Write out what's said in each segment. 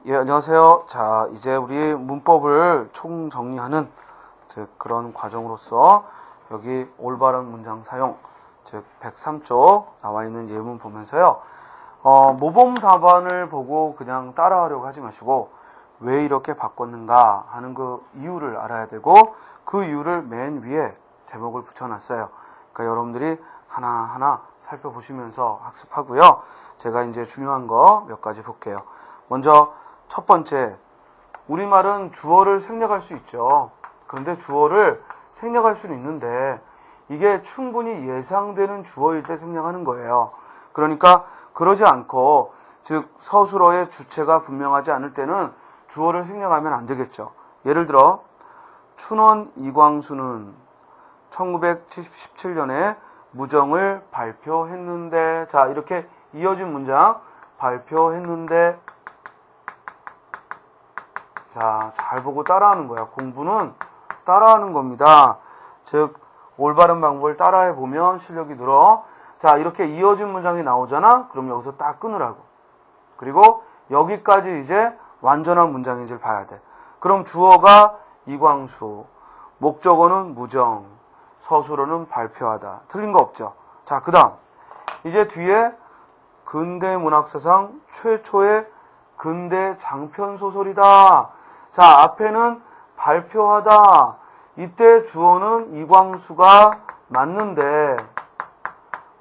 예, 안녕하세요. 자, 이제 우리 문법을 총정리하는 즉 그런 과정으로서 여기 올바른 문장 사용, 즉 103쪽 나와 있는 예문 보면서요. 모범 답안을 보고 그냥 따라하려고 하지 마시고 왜 이렇게 바꿨는가 하는 그 이유를 알아야 되고 그 이유를 맨 위에 제목을 붙여놨어요. 그러니까 여러분들이 하나하나 살펴보시면서 학습하고요. 제가 이제 중요한 거 몇 가지 볼게요. 먼저 첫 번째, 우리말은 주어를 생략할 수 있죠. 그런데 주어를 생략할 수는 있는데 이게 충분히 예상되는 주어일 때 생략하는 거예요. 그러니까 그러지 않고 즉 서술어의 주체가 분명하지 않을 때는 주어를 생략하면 안 되겠죠. 예를 들어 춘원 이광수는 1917년에 무정을 발표했는데, 자 이렇게 이어진 문장 발표했는데, 자, 잘 보고 따라하는 거야. 공부는 따라하는 겁니다. 즉 올바른 방법을 따라해 보면 실력이 늘어. 자, 이렇게 이어진 문장이 나오잖아. 그럼 여기서 딱 끊으라고. 그리고 여기까지 이제 완전한 문장인지를 봐야 돼. 그럼 주어가 이광수, 목적어는 무정, 서술어는 발표하다. 틀린 거 없죠. 자, 그 다음 이제 뒤에 근대 문학사상 최초의 근대 장편 소설이다. 자, 앞에는 발표하다. 이때 주어는 이광수가 맞는데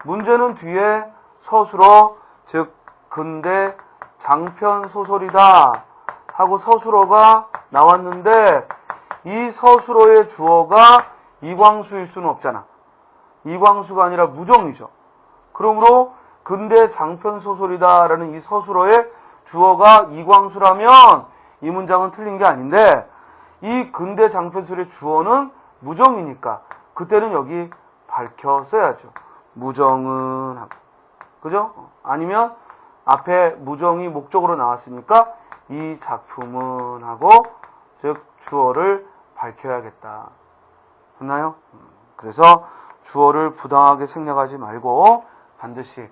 문제는 뒤에 서술어, 즉 근대 장편 소설이다 하고 서술어가 나왔는데 이 서술어의 주어가 이광수일 수는 없잖아. 이광수가 아니라 무정이죠. 그러므로 근대 장편 소설이다라는 이 서술어의 주어가 이광수라면 이 문장은 틀린 게 아닌데 이 근대 장편소설의 주어는 무정이니까 그때는 여기 밝혀 써야죠. 무정은 하고. 그죠? 아니면 앞에 무정이 목적으로 나왔으니까 이 작품은 하고 즉 주어를 밝혀야겠다. 됐나요? 그래서 주어를 부당하게 생략하지 말고 반드시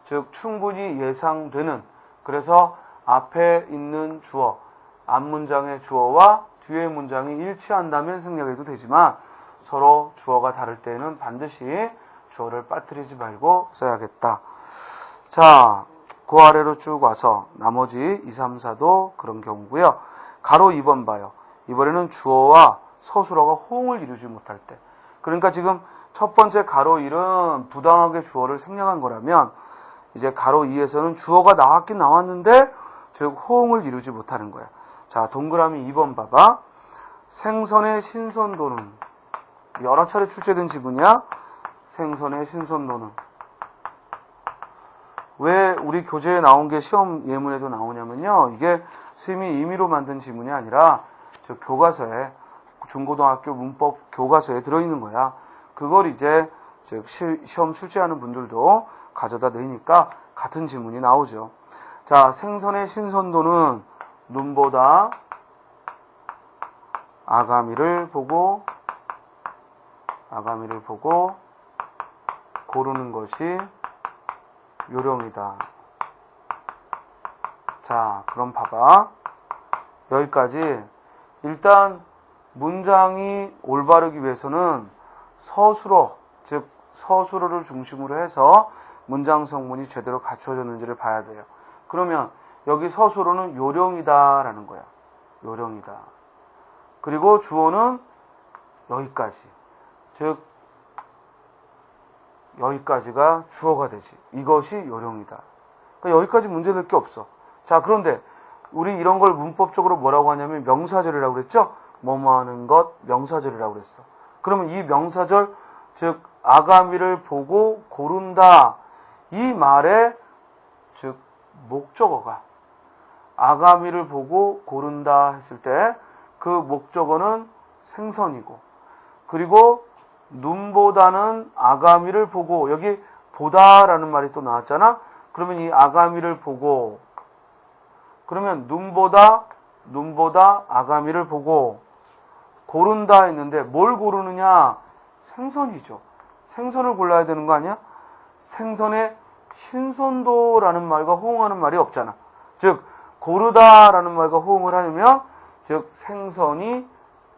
즉 충분히 예상되는, 그래서 앞에 있는 주어, 앞문장의 주어와 뒤의 문장이 일치한다면 생략해도 되지만 서로 주어가 다를 때는 반드시 주어를 빠뜨리지 말고 써야겠다. 자, 그 아래로 쭉 와서 나머지 2, 3, 4도 그런 경우고요. 가로 2번 봐요. 이번에는 주어와 서술어가 호응을 이루지 못할 때. 그러니까 지금 첫 번째 가로 1은 부당하게 주어를 생략한 거라면 이제 가로 2에서는 주어가 나왔긴 나왔는데 즉 호응을 이루지 못하는 거야. 자, 동그라미 2번 봐봐. 생선의 신선도는 여러 차례 출제된 지문이야. 생선의 신선도는 왜 우리 교재에 나온 게 시험 예문에도 나오냐면요. 이게 선생님이 임의로 만든 지문이 아니라 저 교과서에, 중고등학교 문법 교과서에 들어있는 거야. 그걸 이제 즉 시험 출제하는 분들도 가져다 내니까 같은 지문이 나오죠. 자, 생선의 신선도는 눈보다 아가미를 보고 고르는 것이 요령이다. 자, 그럼 봐봐. 여기까지. 일단 문장이 올바르기 위해서는 서술어, 즉 서술어를 중심으로 해서 문장 성문이 제대로 갖춰졌는지를 봐야 돼요. 그러면 여기 서술어는 요령이다라는 거야. 요령이다. 그리고 주어는 여기까지. 즉 여기까지가 주어가 되지. 이것이 요령이다. 그러니까 여기까지 문제될 게 없어. 자, 그런데 우리 이런 걸 문법적으로 뭐라고 하냐면 명사절이라고 그랬죠? 뭐뭐 하는 것 명사절이라고 그랬어. 그러면 이 명사절, 즉 아가미를 보고 고른다. 이 말에 즉 목적어가 아가미를 보고 고른다 했을 때 그 목적어는 생선이고, 그리고 눈보다는 아가미를 보고, 여기 보다라는 말이 또 나왔잖아. 그러면 이 아가미를 보고, 그러면 눈보다 아가미를 보고 고른다 했는데 뭘 고르느냐? 생선이죠. 생선을 골라야 되는 거 아니야? 생선의 신선도라는 말과 호응하는 말이 없잖아. 즉 고르다라는 말과 호응을 하려면 즉 생선이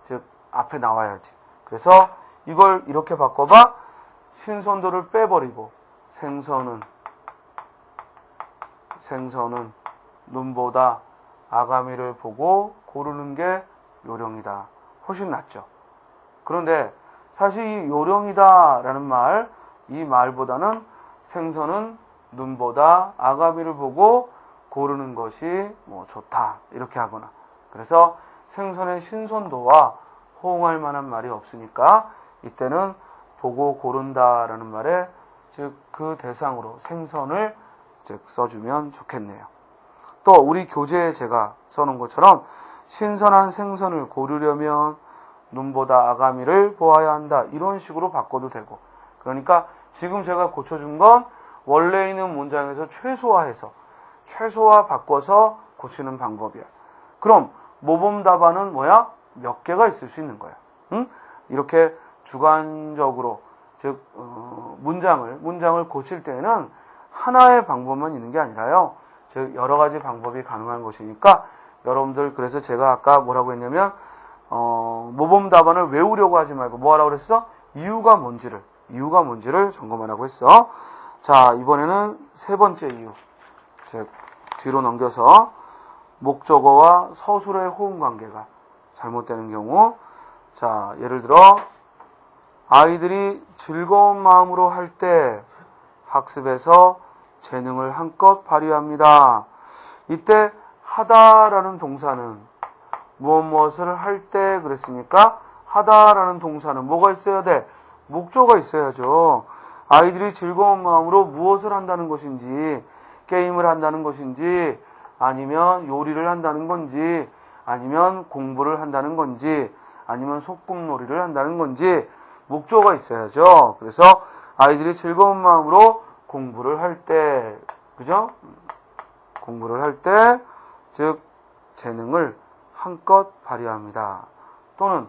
즉 앞에 나와야지. 그래서 이걸 이렇게 바꿔봐. 신선도를 빼버리고 생선은 눈보다 아가미를 보고 고르는 게 요령이다. 훨씬 낫죠. 그런데 사실 이 요령이다 라는 말, 이 말보다는 생선은 눈보다 아가미를 보고 고르는 것이 좋다 이렇게 하거나, 그래서 생선의 신선도와 호응할 만한 말이 없으니까 이때는 보고 고른다 라는 말에 즉 그 대상으로 생선을 즉 써주면 좋겠네요. 또 우리 교재에 제가 써놓은 것처럼 신선한 생선을 고르려면 눈보다 아가미를 보아야 한다 이런 식으로 바꿔도 되고, 그러니까 지금 제가 고쳐준 건 원래 있는 문장에서 최소화 바꿔서 고치는 방법이야. 그럼 모범 답안은 뭐야? 몇 개가 있을 수 있는 거야. 응? 이렇게 주관적으로 즉 문장을 고칠 때에는 하나의 방법만 있는 게 아니라요. 즉 여러 가지 방법이 가능한 것이니까 여러분들, 그래서 제가 아까 뭐라고 했냐면 모범 답안을 외우려고 하지 말고 뭐 하라고 그랬어? 이유가 뭔지를 점검하라고 했어. 자, 이번에는 세 번째 이유. 즉 뒤로 넘겨서 목적어와 서술의 호응 관계가 잘못되는 경우. 자, 예를 들어 아이들이 즐거운 마음으로 할 때 학습에서 재능을 한껏 발휘합니다. 이때 하다라는 동사는 무엇을 할 때 그랬으니까 하다라는 동사는 뭐가 있어야 돼? 목적어가 있어야죠. 아이들이 즐거운 마음으로 무엇을 한다는 것인지, 게임을 한다는 것인지, 아니면 요리를 한다는 건지, 아니면 공부를 한다는 건지, 아니면 소꿉놀이를 한다는 건지 목적어가 있어야죠. 그래서 아이들이 즐거운 마음으로 공부를 할 때, 그죠? 공부를 할 때, 즉 재능을 한껏 발휘합니다. 또는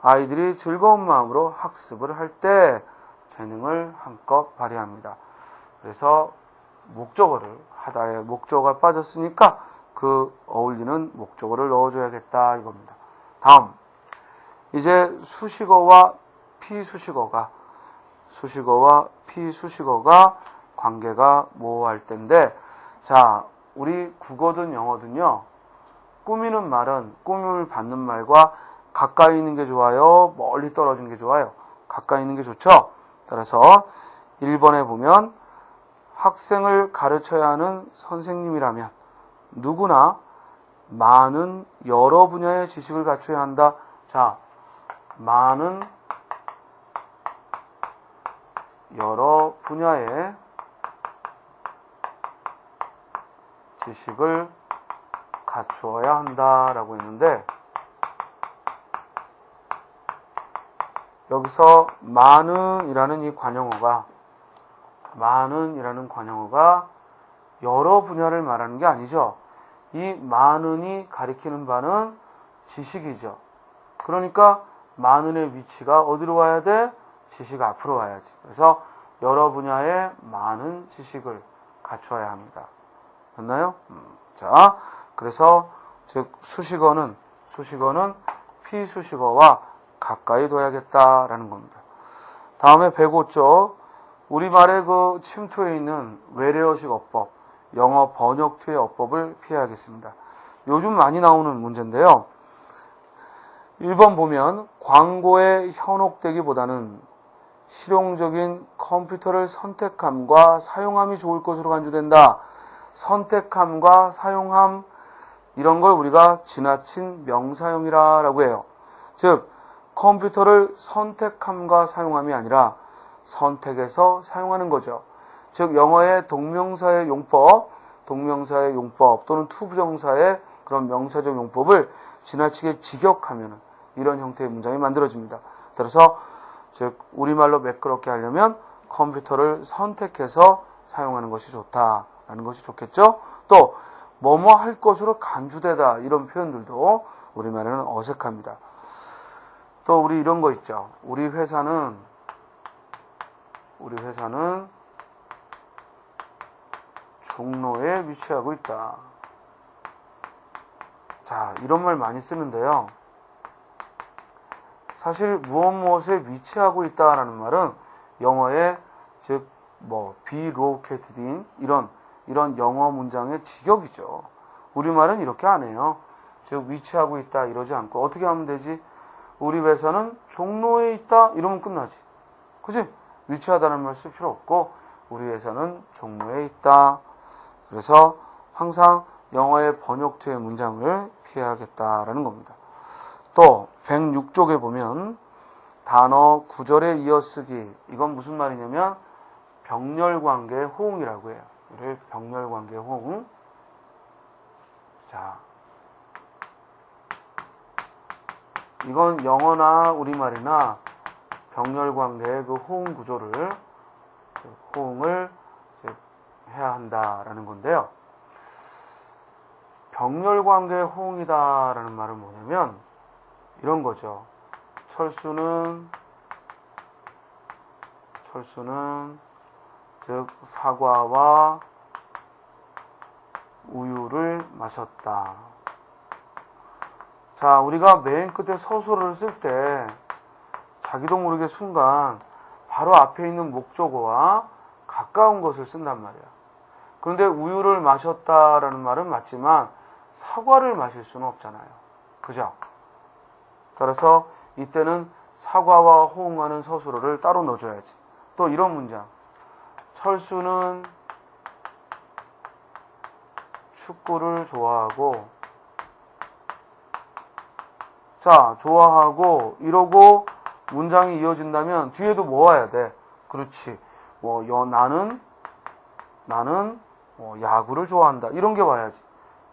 아이들이 즐거운 마음으로 학습을 할 때 재능을 한껏 발휘합니다. 그래서 목적어를, 하다에 목적어가 빠졌으니까 그 어울리는 목적어를 넣어줘야겠다 이겁니다. 다음, 이제 수식어와 피수식어가 관계가 모호할 텐데, 자, 우리 국어든 영어든요, 꾸미는 말은 꾸밈을 받는 말과 가까이 있는 게 좋아요? 멀리 떨어진 게 좋아요? 가까이 있는 게 좋죠? 따라서 1번에 보면 학생을 가르쳐야 하는 선생님이라면 누구나 많은 여러 분야의 지식을 갖춰야 한다. 자, 많은 여러 분야의 지식을 갖추어야 한다라고 했는데, 여기서 많은이라는 이 관용어가 여러 분야를 말하는 게 아니죠. 이 많은이 가리키는 바는 지식이죠. 그러니까 많은의 위치가 어디로 와야 돼? 지식 앞으로 와야지. 그래서 여러 분야의 많은 지식을 갖추어야 합니다. 됐나요? 자, 그래서 즉 수식어는 피수식어와 가까이 둬야겠다라는 겁니다. 다음에 105쪽, 우리말의 그 침투에 있는 외래어식 어법, 영어 번역투의 어법을 피해야겠습니다. 요즘 많이 나오는 문제인데요. 1번 보면 광고에 현혹되기보다는 실용적인 컴퓨터를 선택함과 사용함이 좋을 것으로 간주된다. 선택함과 사용함, 이런 걸 우리가 지나친 명사형이라고 해요. 즉 컴퓨터를 선택함과 사용함이 아니라 선택해서 사용하는 거죠. 즉 영어의 동명사의 용법 또는 투부정사의 그런 명사적 용법을 지나치게 직역하면 이런 형태의 문장이 만들어집니다. 따라서 즉 우리말로 매끄럽게 하려면 컴퓨터를 선택해서 사용하는 것이 좋다라는 것이 좋겠죠. 또 뭐뭐 할 것으로 간주되다, 이런 표현들도 우리말에는 어색합니다. 또 우리 이런 거 있죠. 우리 회사는 종로에 위치하고 있다. 자, 이런 말 많이 쓰는데요. 사실 무엇에 위치하고 있다라는 말은 영어의 즉 be located in 이런 영어 문장의 직역이죠. 우리말은 이렇게 안 해요. 즉 위치하고 있다 이러지 않고 어떻게 하면 되지? 우리 회사는 종로에 있다 이러면 끝나지. 그지? 위치하다는 말 쓸 필요 없고 우리 회사는 종로에 있다. 그래서 항상 영어의 번역투의 문장을 피해야겠다라는 겁니다. 또 106쪽에 보면 단어 구절에 이어쓰기 이건 무슨 말이냐면 병렬관계 호응이라고 해요. 이를 병렬관계 호응. 자, 이건 영어나 우리말이나 병렬관계의 그 호응 구조를 호응을 해야 한다라는 건데요. 병렬관계 호응이다라는 말은 뭐냐면 이런 거죠. 철수는 즉 사과와 우유를 마셨다. 자, 우리가 맨 끝에 서술어를 쓸 때 자기도 모르게 순간 바로 앞에 있는 목적어와 가까운 것을 쓴단 말이야. 그런데 우유를 마셨다라는 말은 맞지만 사과를 마실 수는 없잖아요. 그죠? 따라서 이때는 사과와 호응하는 서술어를 따로 넣어줘야지. 또 이런 문장. 철수는 축구를 좋아하고 자, 좋아하고 이러고 문장이 이어진다면 뒤에도 뭐 와야 돼? 그렇지. 나는 야구를 좋아한다. 이런 게 와야지.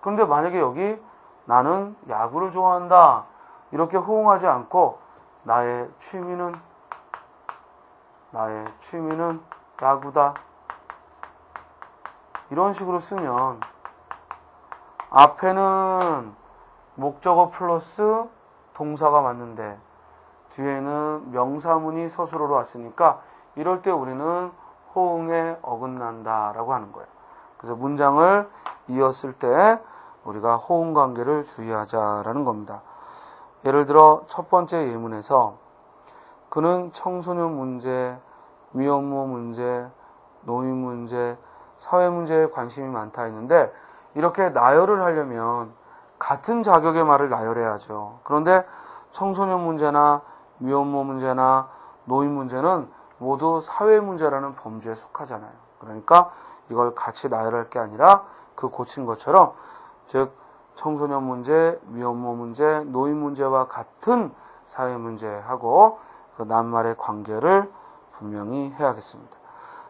그런데 만약에 여기 나는 야구를 좋아한다. 이렇게 호응하지 않고 나의 취미는 야구다. 이런 식으로 쓰면 앞에는 목적어 플러스 동사가 맞는데 뒤에는 명사문이 서술어로 왔으니까 이럴 때 우리는 호응에 어긋난다라고 하는 거예요. 그래서 문장을 이었을 때 우리가 호응 관계를 주의하자라는 겁니다. 예를 들어 첫 번째 예문에서 그는 청소년 문제, 위험모 문제, 노인 문제, 사회 문제에 관심이 많다 했는데 이렇게 나열을 하려면 같은 자격의 말을 나열해야죠. 그런데 청소년 문제나 위험모 문제나 노인 문제는 모두 사회 문제라는 범주에 속하잖아요. 그러니까 이걸 같이 나열할 게 아니라 그 고친 것처럼 즉 청소년 문제, 위험모 문제, 노인 문제와 같은 사회 문제하고 그 낱말의 관계를 분명히 해야겠습니다.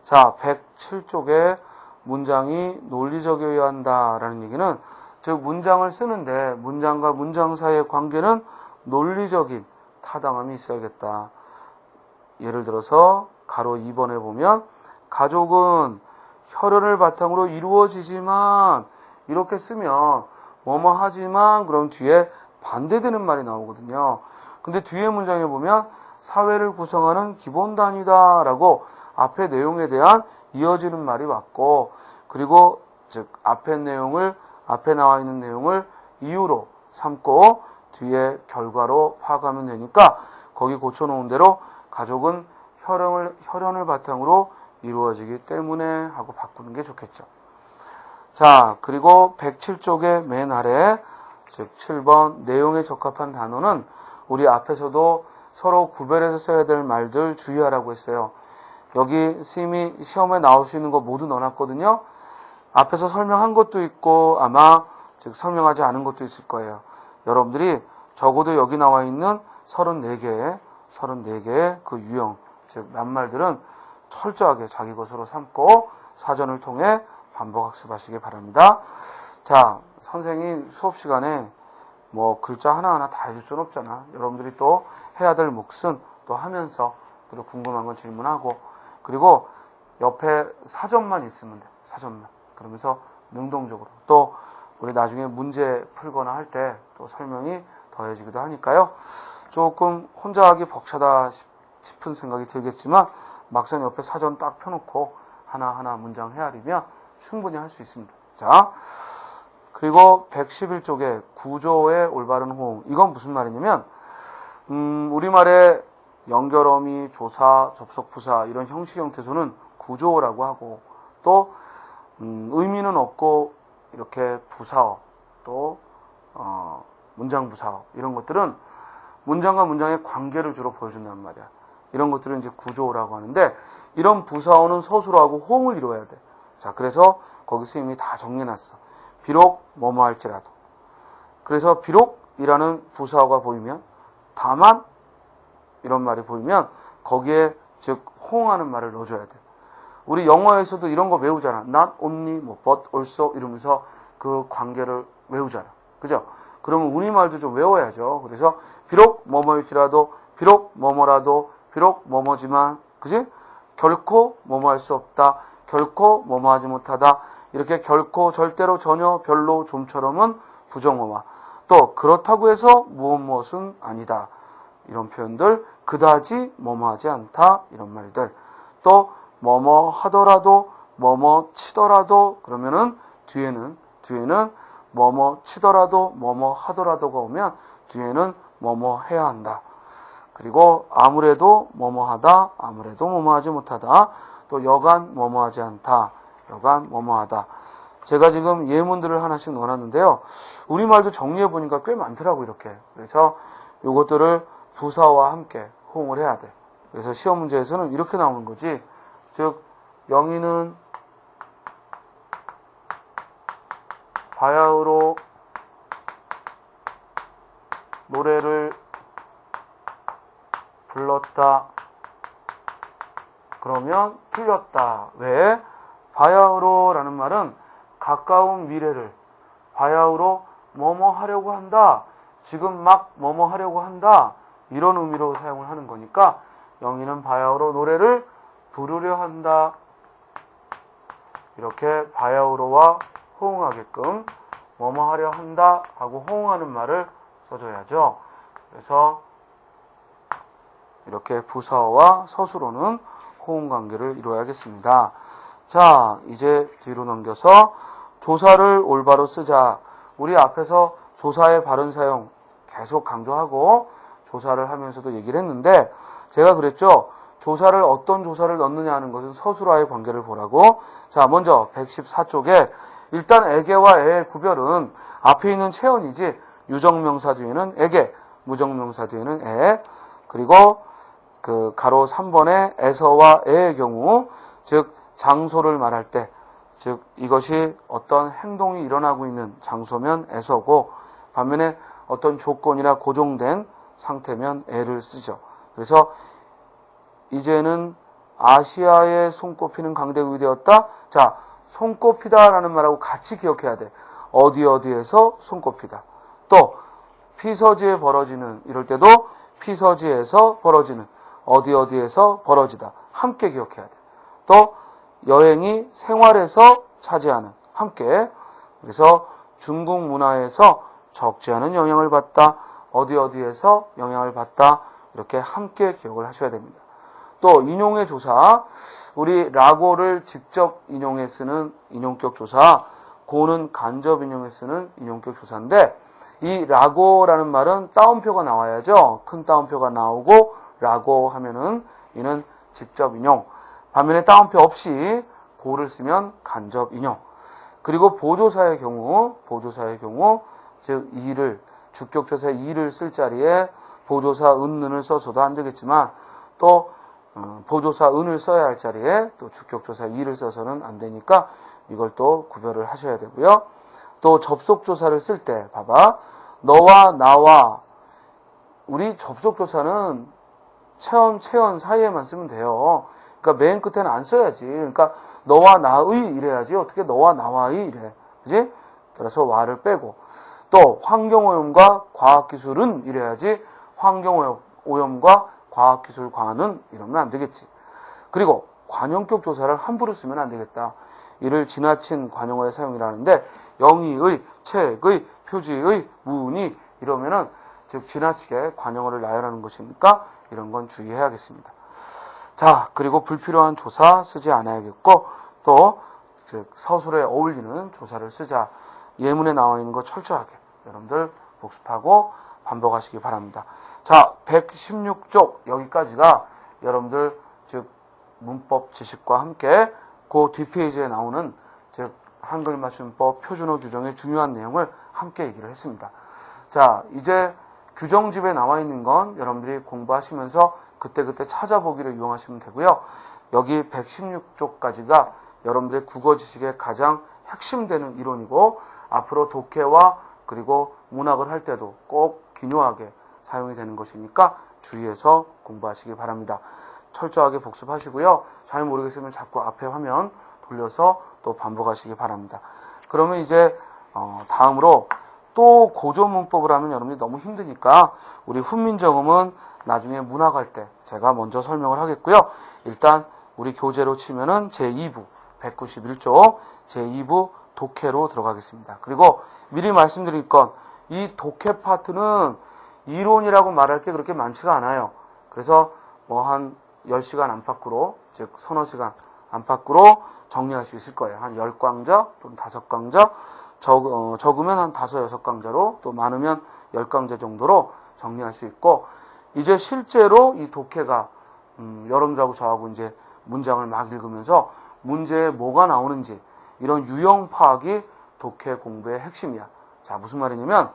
자, 107쪽에 문장이 논리적이어야 한다라는 얘기는 즉 문장을 쓰는데 문장과 문장 사이의 관계는 논리적인 타당함이 있어야겠다. 예를 들어서 가로 2번에 보면 가족은 혈연을 바탕으로 이루어지지만 이렇게 쓰면 뭐뭐 하지만 그럼 뒤에 반대되는 말이 나오거든요. 근데 뒤에 문장에 보면 사회를 구성하는 기본 단위다 라고 앞에 내용에 대한 이어지는 말이 왔고 그리고 즉 앞에 나와 있는 내용을 이유로 삼고 뒤에 결과로 파악하면 되니까 거기 고쳐놓은 대로 가족은 혈연을 바탕으로 이루어지기 때문에 하고 바꾸는 게 좋겠죠. 자, 그리고 107쪽의 맨 아래 즉 7번 내용에 적합한 단어는 우리 앞에서도 서로 구별해서 써야 될 말들 주의하라고 했어요. 여기 선생님이 시험에 나올 수 있는 거 모두 넣어놨거든요. 앞에서 설명한 것도 있고 아마 즉 설명하지 않은 것도 있을 거예요. 여러분들이 적어도 여기 나와 있는 34개의 그 유형, 즉 낱말들은 철저하게 자기 것으로 삼고 사전을 통해 반복 학습하시기 바랍니다. 자, 선생이 수업 시간에 뭐 글자 하나하나 다 해줄 수는 없잖아. 여러분들이 또 해야 될 몫은 또 하면서 그리고 궁금한 건 질문하고 그리고 옆에 사전만 있으면 돼. 사전만. 그러면서 능동적으로 또 우리 나중에 문제 풀거나 할 때 또 설명이 더해지기도 하니까요. 조금 혼자 하기 벅차다 싶은 생각이 들겠지만 막상 옆에 사전 딱 펴놓고 하나하나 문장 헤아리면 충분히 할 수 있습니다. 자, 그리고 111쪽에 구조의 올바른 호응. 이건 무슨 말이냐면 우리말의 연결어미, 조사, 접속부사 이런 형식 형태소는 구조라고 하고 또 의미는 없고 이렇게 부사어 또 문장부사어 이런 것들은 문장과 문장의 관계를 주로 보여준단 말이야. 이런 것들은 이제 구조라고 하는데 이런 부사어는 서술어하고 호응을 이루어야 돼. 자, 그래서 거기 선생님이 다 정리해놨어. 비록 뭐뭐 할지라도. 그래서 비록이라는 부사어가 보이면 다만 이런 말이 보이면 거기에 즉 호응하는 말을 넣어줘야 돼. 우리 영어에서도 이런 거 외우잖아. not only, 뭐 but also 이러면서 그 관계를 외우잖아. 그죠? 그러면 우리말도 좀 외워야죠. 그래서 비록 뭐뭐일지라도, 비록 뭐뭐라도, 비록 뭐뭐지만, 그지? 결코 뭐뭐 할 수 없다. 결코 뭐뭐 하지 못하다. 이렇게 결코, 절대로, 전혀, 별로, 좀처럼은 부정어마. 또 그렇다고 해서 무엇은 아니다. 이런 표현들, 그다지 뭐뭐 하지 않다. 이런 말들. 또 뭐뭐 하더라도, 뭐뭐 치더라도 그러면은 뒤에는 뭐뭐 치더라도, 뭐뭐 하더라도가 오면 뒤에는 뭐뭐 해야 한다. 그리고 아무래도 뭐뭐 하다, 아무래도 뭐뭐 하지 못하다. 또 여간 뭐뭐 하지 않다. 여간 뭐뭐 하다. 제가 지금 예문들을 하나씩 넣어놨는데요. 우리말도 정리해보니까 꽤 많더라고 이렇게. 그래서 이것들을 부사와 함께 호응을 해야 돼. 그래서 시험 문제에서는 이렇게 나오는 거지. 즉 영희는 바야흐로 노래를 불렀다. 그러면 틀렸다. 왜? 바야흐로라는 말은 가까운 미래를 바야흐로 뭐뭐 하려고 한다. 지금 막 뭐뭐 하려고 한다. 이런 의미로 사용을 하는 거니까 영희는 바야흐로 노래를 부르려 한다. 이렇게 바야흐로와 호응하게끔 뭐뭐 하려 한다 하고 호응하는 말을 써줘야죠. 그래서 이렇게 부사어와 서술어는 호응 관계를 이루어야겠습니다. 자, 이제 뒤로 넘겨서 조사를 올바로 쓰자. 우리 앞에서 조사의 바른 사용 계속 강조하고 조사를 하면서도 얘기를 했는데 제가 그랬죠. 조사를 어떤 조사를 넣느냐 하는 것은 서술어와의 관계를 보라고. 자, 먼저 114쪽에 일단 에게와 에의 구별은 앞에 있는 체언이지 유정명사 뒤에는 에게, 무정명사 뒤에는 에. 그리고 그 가로 3번의 에서와 에의 경우 즉 장소를 말할 때 즉 이것이 어떤 행동이 일어나고 있는 장소면 에서고 반면에 어떤 조건이나 고정된 상태면 에를 쓰죠. 그래서 이제는 아시아에 손꼽히는 강대국이 되었다. 자, 손꼽히다라는 말하고 같이 기억해야 돼. 어디에서 손꼽히다. 또 피서지에 벌어지는 이럴 때도 피서지에서 벌어지는 어디에서 벌어지다. 함께 기억해야 돼. 또 여행이 생활에서 차지하는 함께. 그래서 중국 문화에서 적지 않은 영향을 받다. 어디에서 영향을 받다. 이렇게 함께 기억을 하셔야 됩니다. 또 인용의 조사, 우리 라고를 직접 인용해 쓰는 인용격 조사, 고는 간접 인용해 쓰는 인용격 조사인데 이 라고라는 말은 따옴표가 나와야죠. 큰 따옴표가 나오고 라고 하면은 이는 직접 인용. 반면에 따옴표 없이 고를 쓰면 간접 인용. 그리고 보조사의 경우 즉 이를 주격조사의 이를 쓸 자리에 보조사 은을 써서도 안 되겠지만 또 보조사 은을 써야 할 자리에 또 주격조사 이를 써서는 안 되니까 이걸 또 구별을 하셔야 되고요. 또 접속조사를 쓸 때 봐봐. 너와 나와 우리 접속조사는 체언 사이에만 쓰면 돼요. 그러니까 맨 끝에는 안 써야지. 그러니까 너와 나의 이래야지. 어떻게 너와 나와의 이래. 그지? 따라서 와를 빼고. 또 환경오염과 과학기술은 이래야지. 환경오염과 과학기술과는 이러면 안 되겠지. 그리고 관용격 조사를 함부로 쓰면 안 되겠다. 이를 지나친 관용어의 사용이라는데 영의의, 책의, 표지의, 무의 이러면은 즉 지나치게 관용어를 나열하는 것이니까 이런 건 주의해야겠습니다. 자, 그리고 불필요한 조사 쓰지 않아야겠고 또 즉 서술에 어울리는 조사를 쓰자. 예문에 나와 있는 거 철저하게 여러분들 복습하고 반복하시기 바랍니다. 자, 116쪽 여기까지가 여러분들 즉 문법 지식과 함께 그 뒷페이지에 나오는 즉 한글 맞춤법 표준어 규정의 중요한 내용을 함께 얘기를 했습니다. 자, 이제 규정집에 나와 있는 건 여러분들이 공부하시면서 그때그때 찾아보기를 이용하시면 되고요. 여기 116쪽까지가 여러분들의 국어 지식의 가장 핵심되는 이론이고 앞으로 독해와 그리고 문학을 할 때도 꼭 기묘하게 사용이 되는 것이니까 주의해서 공부하시기 바랍니다. 철저하게 복습하시고요. 잘 모르겠으면 자꾸 앞에 화면 돌려서 또 반복하시기 바랍니다. 그러면 이제 다음으로 또 고조문법을 하면 여러분이 너무 힘드니까 우리 훈민정음은 나중에 문학할 때 제가 먼저 설명을 하겠고요. 일단 우리 교재로 치면은 제2부 191쪽 제2부 독해로 들어가겠습니다. 그리고 미리 말씀드릴 건 이 독해 파트는 이론이라고 말할 게 그렇게 많지가 않아요. 그래서 뭐 한 10시간 안팎으로 즉 서너 시간 안팎으로 정리할 수 있을 거예요. 한 10강좌 또는 5강좌 적으면 한 5, 6강좌로 또 많으면 10강좌 정도로 정리할 수 있고 이제 실제로 이 독해가 여러분들하고 저하고 이제 문장을 막 읽으면서 문제에 뭐가 나오는지 이런 유형 파악이 독해 공부의 핵심이야. 자, 무슨 말이냐면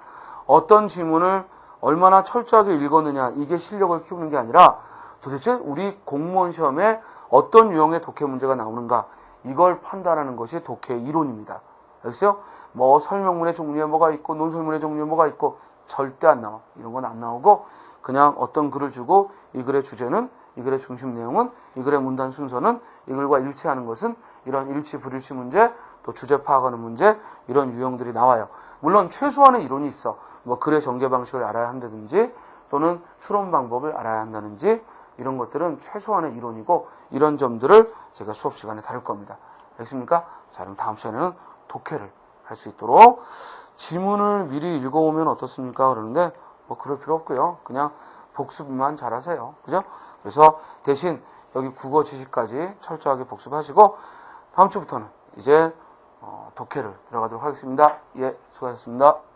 어떤 지문을 얼마나 철저하게 읽었느냐 이게 실력을 키우는 게 아니라 도대체 우리 공무원 시험에 어떤 유형의 독해 문제가 나오는가 이걸 판단하는 것이 독해 이론입니다. 알겠어요? 뭐 설명문의 종류에 뭐가 있고 논설문의 종류에 뭐가 있고 절대 안 나와. 이런 건 안 나오고 그냥 어떤 글을 주고 이 글의 주제는 이 글의 중심 내용은 이 글의 문단 순서는 이 글과 일치하는 것은 이런 일치 불일치 문제 또 주제 파악하는 문제 이런 유형들이 나와요. 물론 최소한의 이론이 있어. 뭐 글의 전개 방식을 알아야 한다든지 또는 추론 방법을 알아야 한다든지 이런 것들은 최소한의 이론이고 이런 점들을 제가 수업 시간에 다룰 겁니다. 알겠습니까? 자, 그럼 다음 시간에는 독해를 할 수 있도록 지문을 미리 읽어오면 어떻습니까? 그러는데 뭐 그럴 필요 없고요. 그냥 복습만 잘하세요. 그죠? 그래서 대신 여기 국어 지식까지 철저하게 복습하시고 다음 주부터는 이제 독해를 들어가도록 하겠습니다. 예, 수고하셨습니다.